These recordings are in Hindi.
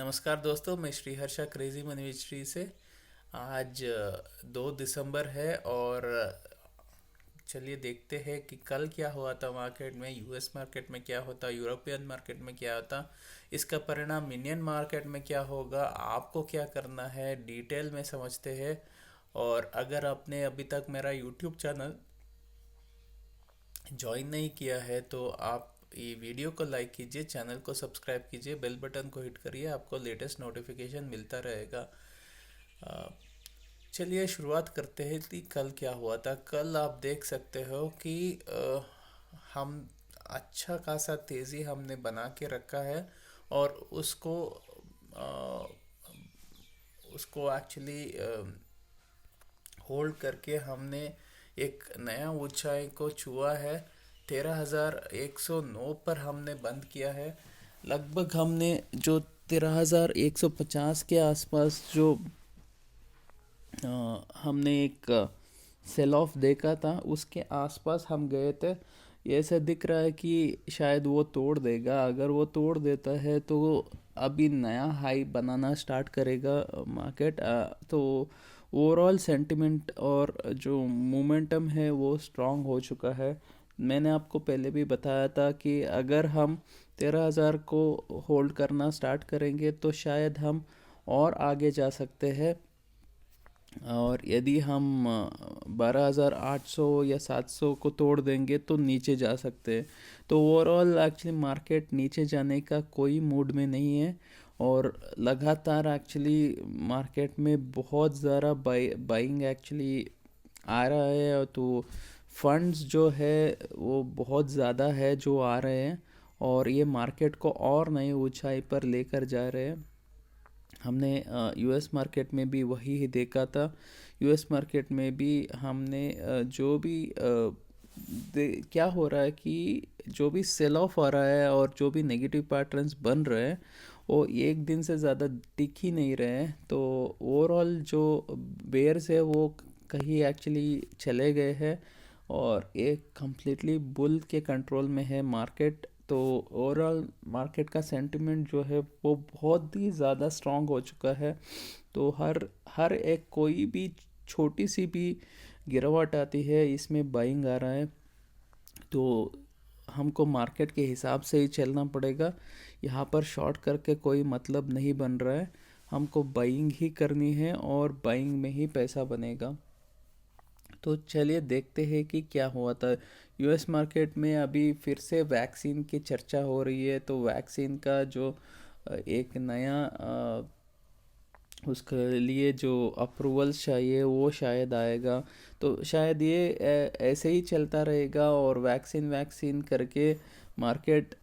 नमस्कार दोस्तों, मैं Shri Harsha crazy money mystery से। आज 2 दिसंबर है और चलिए देखते हैं कि कल क्या हुआ था मार्केट में। यूएस मार्केट में क्या होता, यूरोपियन मार्केट में क्या होता, इसका परिणाम इंडियन मार्केट में क्या होगा, आपको क्या करना है, डिटेल में समझते हैं। और अगर आपने अभी तक मेरा यूट्यूब चैनल ज्वाइन नहीं किया है तो आप ये वीडियो को लाइक कीजिए, चैनल को सब्सक्राइब कीजिए, बेल बटन को हिट करिए, आपको लेटेस्ट नोटिफिकेशन मिलता रहेगा। अ, चलिए शुरुआत करते हैं कि कल क्या हुआ था। कल आप देख सकते हो कि हम अच्छा खासा तेज़ी हमने बना के रखा है और अ, उसको एक्चुअली होल्ड करके हमने एक नया ऊंचाई को छुआ है। 13,109 पर हमने बंद किया है। लगभग हमने जो 13,150 के आसपास जो हमने एक सेल ऑफ देखा था उसके आसपास हम गए थे। ये ऐसा दिख रहा है कि शायद वो तोड़ देगा। अगर वो तोड़ देता है तो अभी नया हाई बनाना स्टार्ट करेगा मार्केट। तो ओवरऑल सेंटिमेंट और जो मोमेंटम है वो स्ट्रांग हो चुका है। मैंने आपको पहले भी बताया था कि अगर हम 13,000 को होल्ड करना स्टार्ट करेंगे तो शायद हम और आगे जा सकते हैं। और यदि हम 12,800 या 700 को तोड़ देंगे तो नीचे जा सकते हैं। तो ओवरऑल एक्चुअली मार्केट नीचे जाने का कोई मूड में नहीं है। और लगातार एक्चुअली मार्केट में बहुत ज़्यादा बाइंग एक्चुअली आ रहा है। तो फंड्स जो है वो बहुत ज़्यादा है जो आ रहे हैं और ये मार्केट को और नई ऊंचाई पर लेकर जा रहे हैं। हमने यूएस मार्केट में भी वही ही देखा था। यूएस मार्केट में भी हमने जो भी क्या हो रहा है कि जो भी सेल ऑफ आ रहा है और जो भी नेगेटिव पैटर्न्स बन रहे हैं वो एक दिन से ज़्यादा टिक ही नहीं रहे हैं। तो ओवरऑल जो बेयर्स है वो कहीं एक्चुअली चले गए हैं और एक कम्प्लीटली बुल के कंट्रोल में है मार्केट। तो ओवरऑल मार्केट का सेंटिमेंट जो है वो बहुत ही ज़्यादा स्ट्रांग हो चुका है। तो हर हर एक कोई भी छोटी सी भी गिरावट आती है इसमें बाइंग आ रहा है। तो हमको मार्केट के हिसाब से ही चलना पड़ेगा। यहाँ पर शॉर्ट करके कोई मतलब नहीं बन रहा है। हमको बाइंग ही करनी है और बाइंग में ही पैसा बनेगा। तो चलिए देखते हैं कि क्या हुआ था यूएस मार्केट में। अभी फिर से वैक्सीन की चर्चा हो रही है। तो वैक्सीन का जो एक नया उसके लिए जो अप्रूवल्स चाहिए वो शायद आएगा। तो शायद ये ऐसे ही चलता रहेगा और वैक्सीन वैक्सीन करके मार्केट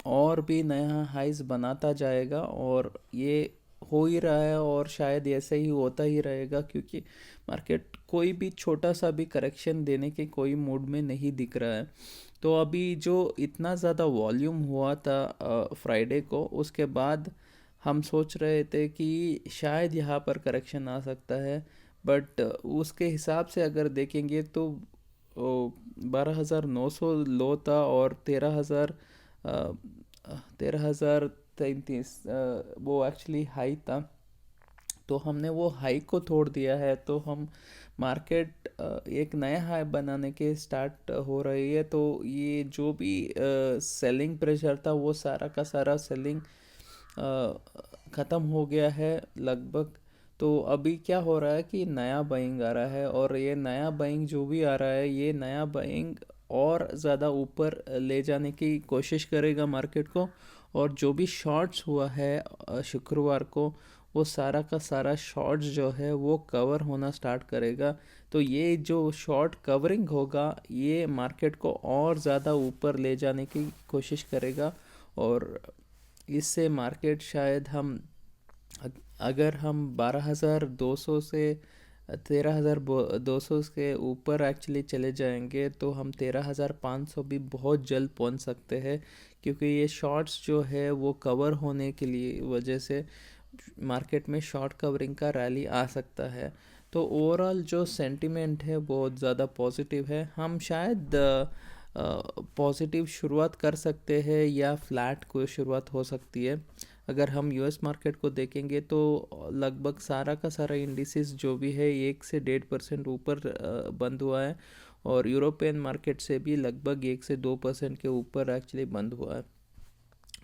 और भी नया हाइज बनाता जाएगा। और ये हो ही रहा है और शायद ऐसे ही होता ही रहेगा क्योंकि मार्केट कोई भी छोटा सा भी करेक्शन देने के कोई मूड में नहीं दिख रहा है। तो अभी जो इतना ज़्यादा वॉल्यूम हुआ था फ्राइडे को, उसके बाद हम सोच रहे थे कि शायद यहाँ पर करेक्शन आ सकता है। बट उसके हिसाब से अगर देखेंगे तो 12,900 लो था और 13,033 वो एक्चुअली हाई था। तो हमने वो हाई को तोड़ दिया है। तो हम मार्केट एक नया हाई बनाने के स्टार्ट हो रही है। तो ये जो भी सेलिंग प्रेशर था वो सारा का सारा सेलिंग ख़त्म हो गया है लगभग। तो अभी क्या हो रहा है कि नया बाइंग आ रहा है और ये नया बाइंग जो भी आ रहा है ये नया बाइंग और ज़्यादा ऊपर ले जाने की कोशिश करेगा मार्केट को। और जो भी शॉर्ट्स हुआ है शुक्रवार को, वो सारा का सारा शॉर्ट्स जो है वो कवर होना स्टार्ट करेगा। तो ये जो शॉर्ट कवरिंग होगा ये मार्केट को और ज़्यादा ऊपर ले जाने की कोशिश करेगा। और इससे मार्केट शायद हम अगर हम 12,200 से 13,200 के ऊपर एक्चुअली चले जाएंगे तो हम 13,500 भी बहुत जल्द पहुंच सकते हैं। क्योंकि ये शॉर्ट्स जो है वो कवर होने के लिए वजह से मार्केट में शॉर्ट कवरिंग का रैली आ सकता है। तो ओवरऑल जो सेंटिमेंट है बहुत ज़्यादा पॉजिटिव है। हम शायद पॉजिटिव शुरुआत कर सकते हैं या फ्लैट कोई शुरुआत हो सकती है। अगर हम यूएस मार्केट को देखेंगे तो लगभग सारा का सारा इंडिसेस जो भी है 1 से 1.5% ऊपर बंद हुआ है, और यूरोपियन मार्केट से भी लगभग 1 से 2% के ऊपर एक्चुअली बंद हुआ है।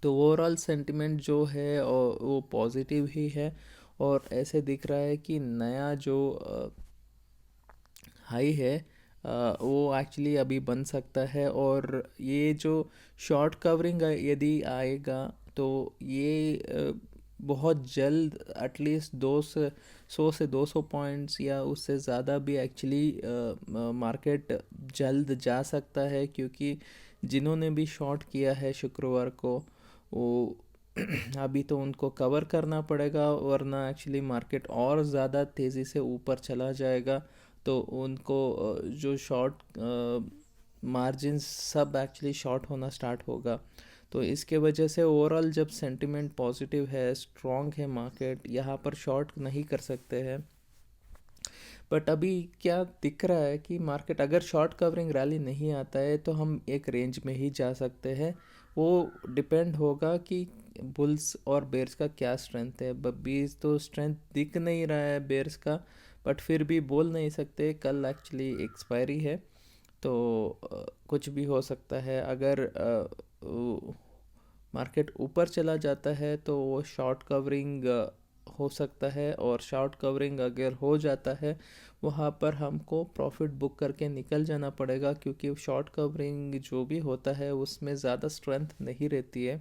तो ओवरऑल सेंटिमेंट जो है वो पॉजिटिव ही है, और ऐसे दिख रहा है कि नया जो हाई है वो एक्चुअली अभी बन सकता है। और ये जो शॉर्ट कवरिंग यदि आएगा तो ये बहुत जल्द एटलीस्ट 100 से 200 पॉइंट्स या उससे ज़्यादा भी एक्चुअली मार्केट जल्द जा सकता है, क्योंकि जिन्होंने भी शॉर्ट किया है शुक्रवार को वो अभी तो उनको कवर करना पड़ेगा, वरना एक्चुअली मार्केट और ज़्यादा तेज़ी से ऊपर चला जाएगा। तो उनको जो शॉर्ट मार्जिन सब एक्चुअली शॉर्ट होना स्टार्ट होगा। तो इसके वजह से ओवरऑल जब सेंटिमेंट पॉजिटिव है, स्ट्रॉन्ग है मार्केट, यहाँ पर शॉर्ट नहीं कर सकते हैं। बट अभी क्या दिख रहा है कि मार्केट अगर शॉर्ट कवरिंग रैली नहीं आता है तो हम एक रेंज में ही जा सकते हैं। वो डिपेंड होगा कि बुल्स और बेयर्स का क्या स्ट्रेंथ है। बीस तो स्ट्रेंथ दिख नहीं रहा है बेयर्स का, बट फिर भी बोल नहीं सकते, कल एक्चुअली एक्सपायरी है तो कुछ भी हो सकता है। अगर मार्केट ऊपर चला जाता है तो वो शॉर्ट कवरिंग हो सकता है, और शॉर्ट कवरिंग अगर हो जाता है वहाँ पर हमको प्रॉफिट बुक करके निकल जाना पड़ेगा, क्योंकि शॉर्ट कवरिंग जो भी होता है उसमें ज़्यादा स्ट्रेंथ नहीं रहती है।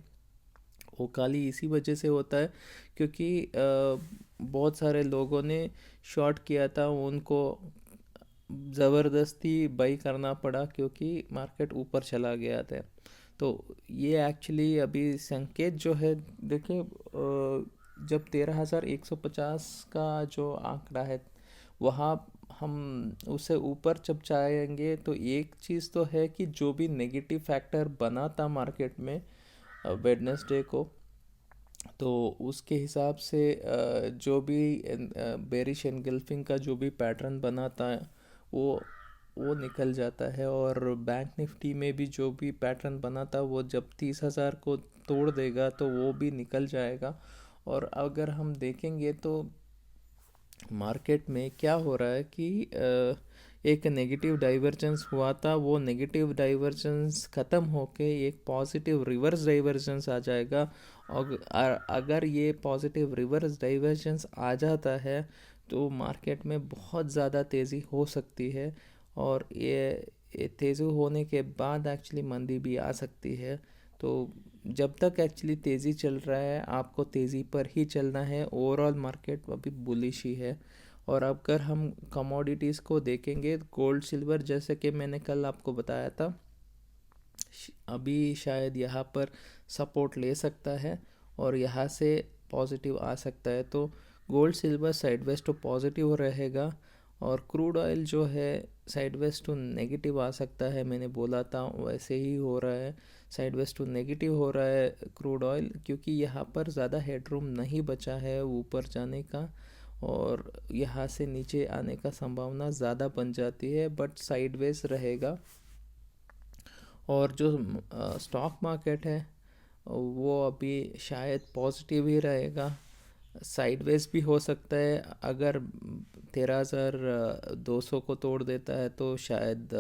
वो खाली इसी वजह से होता है क्योंकि बहुत सारे लोगों ने शॉर्ट किया था, उनको ज़बरदस्ती बाई करना पड़ा क्योंकि मार्केट ऊपर चला गया था। तो ये एक्चुअली अभी संकेत जो है, देखिए जब 13,150 का जो आंकड़ा है वहाँ हम उससे ऊपर जब जाएंगे तो एक चीज़ तो है कि जो भी नेगेटिव फैक्टर बना था मार्केट में वेडनेसडे को, तो उसके हिसाब से जो भी बेरिश एनगल्फिंग का जो भी पैटर्न बना था वो वो निकल जाता है। और बैंक निफ्टी में भी जो भी पैटर्न बना था वो जब 30,000 को तोड़ देगा तो वो भी निकल जाएगा। और अगर हम देखेंगे तो मार्केट में क्या हो रहा है कि एक नेगेटिव डाइवर्जेंस हुआ था, वो नेगेटिव डाइवर्जेंस ख़त्म होके एक पॉजिटिव रिवर्स डाइवर्जेंस आ जाएगा। और अगर ये पॉजिटिव रिवर्स डाइवर्जेंस आ जाता है तो मार्केट में बहुत ज़्यादा तेज़ी हो सकती है, और ये तेज़ी होने के बाद एक्चुअली मंदी भी आ सकती है। तो जब तक एक्चुअली तेज़ी चल रहा है आपको तेज़ी पर ही चलना है। ओवरऑल मार्केट अभी बुलिश ही है। और अगर हम कमोडिटीज़ को देखेंगे, गोल्ड सिल्वर जैसे कि मैंने कल आपको बताया था, अभी शायद यहाँ पर सपोर्ट ले सकता है और यहाँ से पॉजिटिव आ सकता है। तो gold silver sideways to positive रहेगा, और क्रूड ऑयल जो है साइडवेज टू नेगेटिव आ सकता है। मैंने बोला था वैसे ही हो रहा है, साइडवेज टू नेगेटिव हो रहा है क्रूड ऑयल, क्योंकि यहाँ पर ज़्यादा हेडरूम नहीं बचा है ऊपर जाने का, और यहाँ से नीचे आने का संभावना ज़्यादा बन जाती है, बट साइडवेज रहेगा। और जो स्टॉक मार्केट है वो अभी शायद पॉजिटिव ही रहेगा, साइडवेज भी हो सकता है। अगर 13,200 को तोड़ देता है तो शायद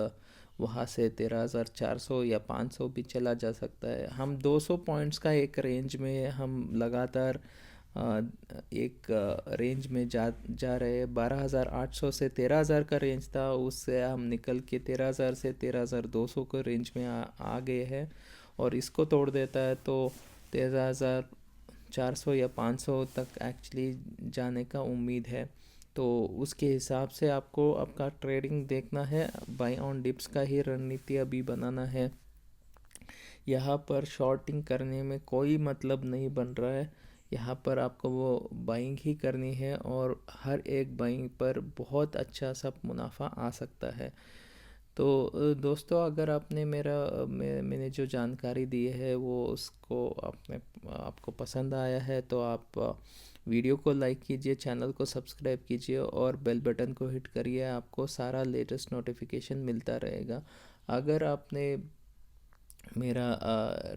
वहाँ से 13,400 या 500 भी चला जा सकता है। हम 200 पॉइंट्स का एक रेंज में हम लगातार एक रेंज में जा रहे हैं। 12,800 से 13,000 का रेंज था, उससे हम निकल के 13,000 से 13,200 के रेंज में आ गए हैं, और इसको तोड़ देता है तो 13,400 या 500 तक एक्चुअली जाने का उम्मीद है। तो उसके हिसाब से आपको आपका ट्रेडिंग देखना है, बाय ऑन डिप्स का ही रणनीति अभी बनाना है। यहाँ पर शॉर्टिंग करने में कोई मतलब नहीं बन रहा है, यहाँ पर आपको वो बाइंग ही करनी है, और हर एक बाइंग पर बहुत अच्छा सा मुनाफा आ सकता है। तो दोस्तों, अगर आपने मैंने जो जानकारी दी है वो उसको आपको पसंद आया है तो आप वीडियो को लाइक कीजिए, चैनल को सब्सक्राइब कीजिए और बेल बटन को हिट करिए, आपको सारा लेटेस्ट नोटिफिकेशन मिलता रहेगा। अगर आपने मेरा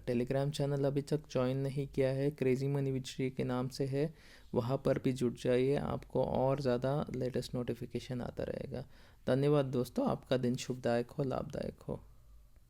टेलीग्राम चैनल अभी तक ज्वाइन नहीं किया है, क्रेज़ी मनी विद श्री के नाम से है, वहाँ पर भी जुड़ जाइए, आपको और ज़्यादा लेटेस्ट नोटिफिकेशन आता रहेगा। धन्यवाद दोस्तों, आपका दिन शुभदायक हो, लाभदायक हो।